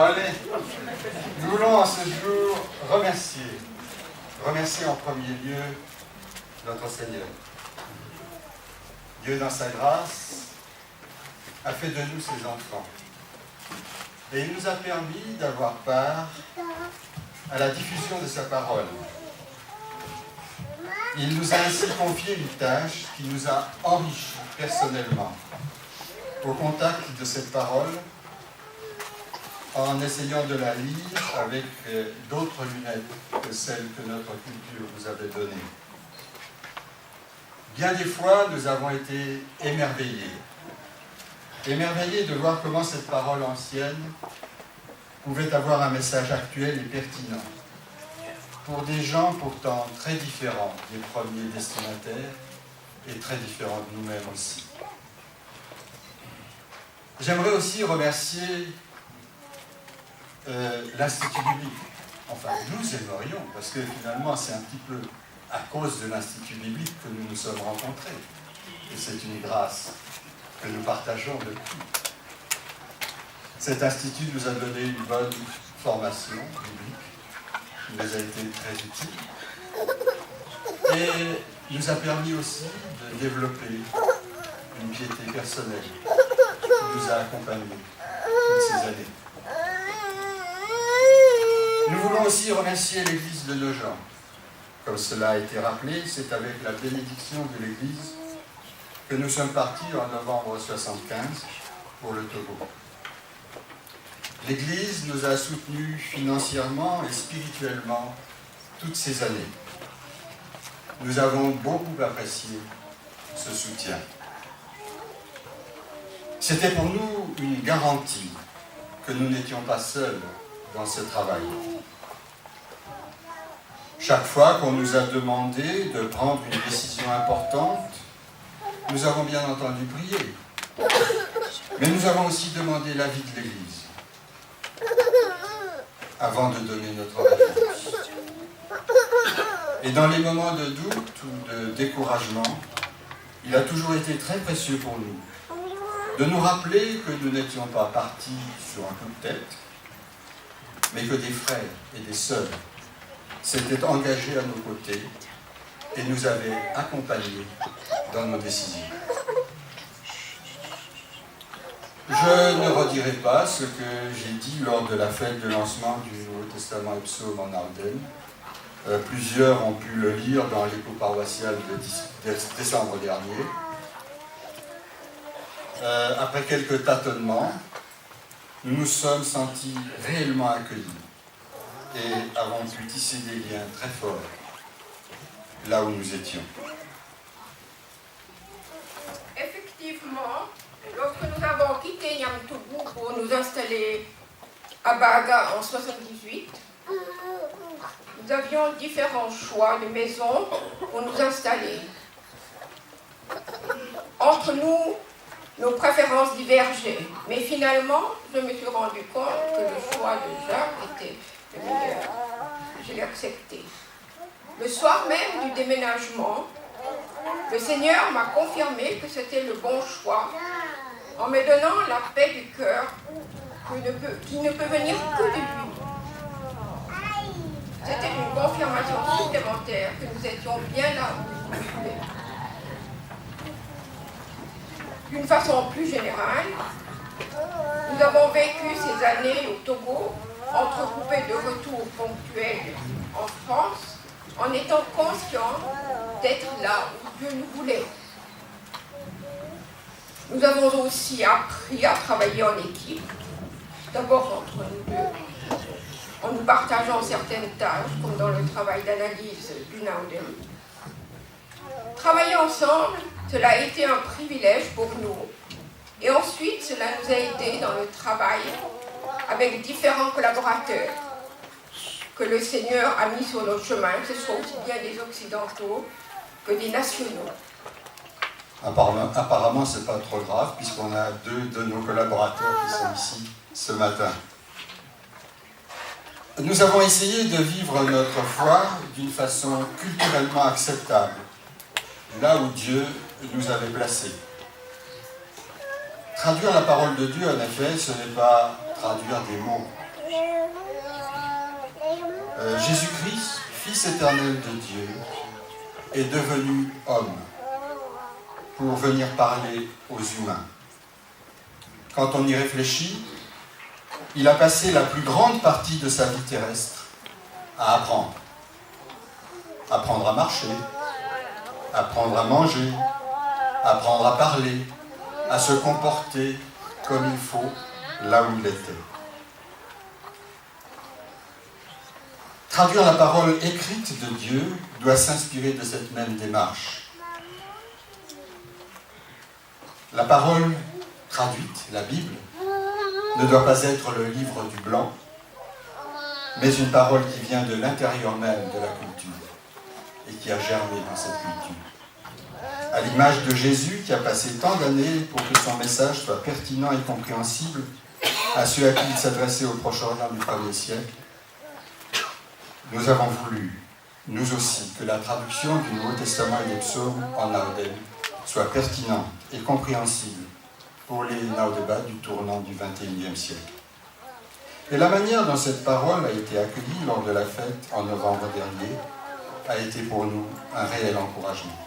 allez, nous voulons en ce jour remercier en premier lieu notre Seigneur. Dieu, dans sa grâce, a fait de nous ses enfants. Et il nous a permis d'avoir part à la diffusion de sa parole. Il nous a ainsi confié une tâche qui nous a enrichis personnellement au contact de cette parole, en essayant de la lire avec d'autres lunettes que celles que notre culture vous avait données. Bien des fois, nous avons été émerveillés de voir comment cette parole ancienne pouvait avoir un message actuel et pertinent pour des gens pourtant très différents des premiers destinataires et très différents de nous-mêmes aussi. J'aimerais aussi remercier l'Institut biblique. Enfin, nous aimerions, parce que finalement, c'est un petit peu à cause de l'Institut biblique que nous nous sommes rencontrés. Et c'est une grâce que nous partageons depuis. Cet institut nous a donné une bonne formation biblique, qui nous a été très utile, et nous a permis aussi de développer une piété personnelle qui nous a accompagnés toutes ces années. Nous voulons aussi remercier l'Église de Nogent. Comme cela a été rappelé, c'est avec la bénédiction de l'Église que nous sommes partis en novembre 1975 pour le Togo. L'Église nous a soutenus financièrement et spirituellement toutes ces années. Nous avons beaucoup apprécié ce soutien. C'était pour nous une garantie que nous n'étions pas seuls dans ce travail. Chaque fois qu'on nous a demandé de prendre une décision importante, nous avons bien entendu prier. Mais nous avons aussi demandé l'avis de l'Église avant de donner notre réponse. Et dans les moments de doute ou de découragement, il a toujours été très précieux pour nous de nous rappeler que nous n'étions pas partis sur un coup de tête, mais que des frères et des sœurs s'étaient engagés à nos côtés et nous avaient accompagnés dans nos décisions. Je ne redirai pas ce que j'ai dit lors de la fête de lancement du Nouveau Testament et Psaume en Ardennes. Plusieurs ont pu le lire dans l'écho paroissial de décembre dernier. Après quelques tâtonnements, nous nous sommes sentis réellement accueillis et avons pu tisser des liens très forts là où nous étions. Effectivement, lorsque nous avons quitté Niamtougou pour nous installer à Baga en 1978, nous avions différents choix de maisons pour nous installer. Entre nous, nos préférences divergeaient, mais finalement, je me suis rendu compte que le choix de Jacques était le meilleur. Je l'ai accepté. Le soir même du déménagement, le Seigneur m'a confirmé que c'était le bon choix, en me donnant la paix du cœur qui ne peut venir que de lui. C'était une confirmation supplémentaire que nous étions bien là où nous voulons. D'une façon plus générale, nous avons vécu ces années au Togo, entrecoupées de retours ponctuels en France, en étant conscients d'être là où Dieu nous voulait. Nous avons aussi appris à travailler en équipe, d'abord entre nous deux, en nous partageant certaines tâches, comme dans le travail d'analyse du Naudem. Travailler ensemble, cela a été un privilège pour nous. Et ensuite, cela nous a aidés dans le travail avec différents collaborateurs que le Seigneur a mis sur notre chemin, que ce soit aussi bien des Occidentaux que des nationaux. Apparemment, ce n'est pas trop grave, puisqu'on a deux de nos collaborateurs qui sont ici ce matin. Nous avons essayé de vivre notre foi d'une façon culturellement acceptable, là où Dieu nous avait placés. Traduire la parole de Dieu, en effet, ce n'est pas traduire des mots, Jésus-Christ, Fils éternel de Dieu, est devenu homme pour venir parler aux humains. Quand on y réfléchit, il a passé la plus grande partie de sa vie terrestre à apprendre. Apprendre à marcher, apprendre à manger, apprendre à parler, à se comporter comme il faut là où il était. Traduire la parole écrite de Dieu doit s'inspirer de cette même démarche. La parole traduite, la Bible, ne doit pas être le livre du blanc, mais une parole qui vient de l'intérieur même de la culture et qui a germé dans cette culture. À l'image de Jésus qui a passé tant d'années pour que son message soit pertinent et compréhensible à ceux à qui il s'adressait au Proche-Orient du 1er siècle, nous avons voulu, nous aussi, que la traduction du Nouveau Testament et des psaumes en Naoden soit pertinente et compréhensible pour les Naudébats du tournant du XXIe siècle. Et la manière dont cette parole a été accueillie lors de la fête en novembre dernier a été pour nous un réel encouragement.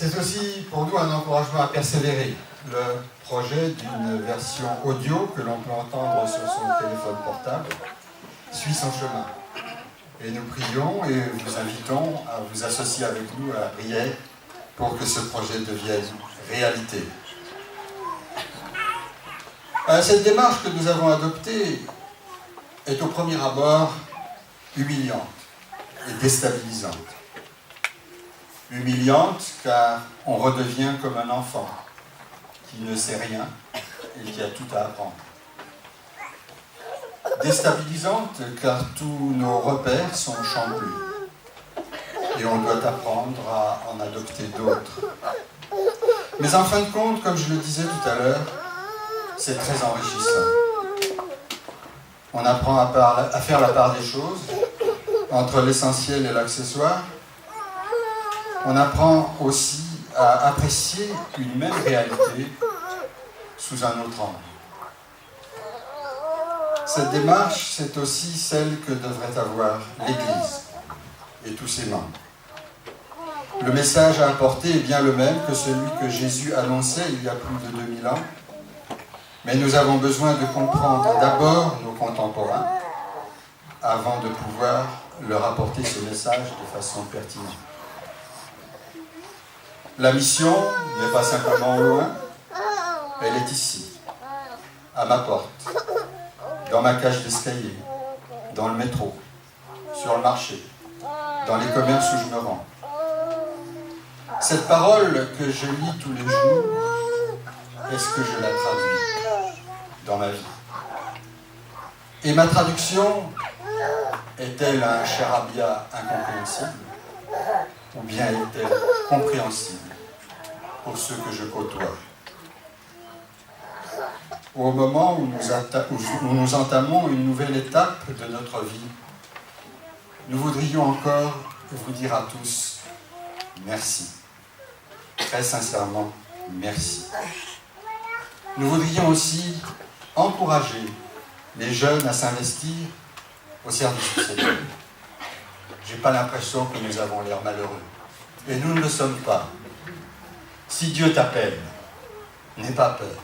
C'est aussi pour nous un encouragement à persévérer. Le projet d'une version audio que l'on peut entendre sur son téléphone portable suit son chemin. Et nous prions et vous invitons à vous associer avec nous à la prière pour que ce projet devienne réalité. Cette démarche que nous avons adoptée est au premier abord humiliante et déstabilisante. Humiliante car on redevient comme un enfant qui ne sait rien et qui a tout à apprendre. Déstabilisante car tous nos repères sont chamboulés et on doit apprendre à en adopter d'autres. Mais en fin de compte, comme je le disais tout à l'heure, c'est très enrichissant. On apprend à faire la part des choses entre l'essentiel et l'accessoire. On apprend aussi à apprécier une même réalité sous un autre angle. Cette démarche, c'est aussi celle que devrait avoir l'Église et tous ses membres. Le message à apporter est bien le même que celui que Jésus annonçait il y a plus de 2000 ans, mais nous avons besoin de comprendre d'abord nos contemporains avant de pouvoir leur apporter ce message de façon pertinente. La mission n'est pas simplement au loin, elle est ici, à ma porte, dans ma cage d'escalier, dans le métro, sur le marché, dans les commerces où je me rends. Cette parole que je lis tous les jours, est-ce que je la traduis dans ma vie? Et ma traduction est-elle un charabia incompréhensible ou bien est-elle compréhensible pour ceux que je côtoie? Au moment où nous entamons une nouvelle étape de notre vie, nous voudrions encore vous dire à tous merci. Très sincèrement, merci. Nous voudrions aussi encourager les jeunes à s'investir au service du Seigneur. Je n'ai pas l'impression que nous avons l'air malheureux. Et nous ne le sommes pas. Si Dieu t'appelle, n'aie pas peur.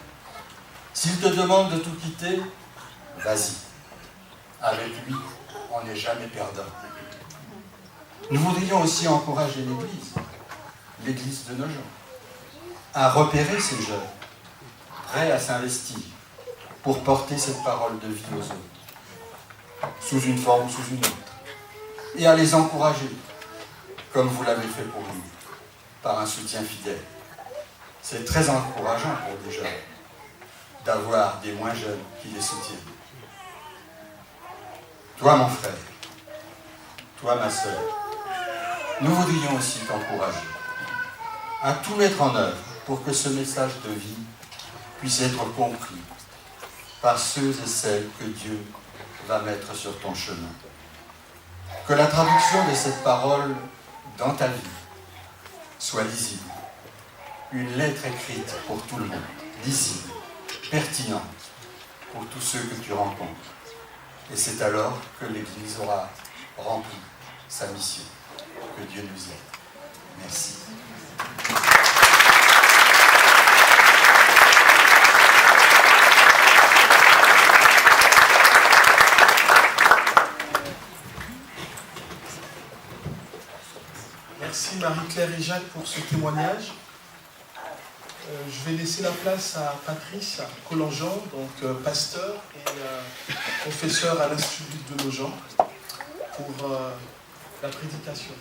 S'il te demande de tout quitter, vas-y. Avec lui, on n'est jamais perdant. Nous voudrions aussi encourager l'Église de nos gens, à repérer ces jeunes, prêts à s'investir pour porter cette parole de vie aux autres, sous une forme ou sous une autre, et à les encourager, comme vous l'avez fait pour nous, par un soutien fidèle. C'est très encourageant pour des jeunes d'avoir des moins jeunes qui les soutiennent. Toi, mon frère, toi, ma sœur, nous voudrions aussi t'encourager à tout mettre en œuvre pour que ce message de vie puisse être compris par ceux et celles que Dieu va mettre sur ton chemin. Que la traduction de cette parole dans ta vie soit lisible. Une lettre écrite pour tout le monde, lisible, pertinente pour tous ceux que tu rencontres. Et c'est alors que l'Église aura rempli sa mission. Que Dieu nous aide. Merci. Merci Marie-Claire et Jacques pour ce témoignage. Je vais laisser la place à Patrice Collangean, donc pasteur et professeur à l'Institut de Nogent, pour la prédication.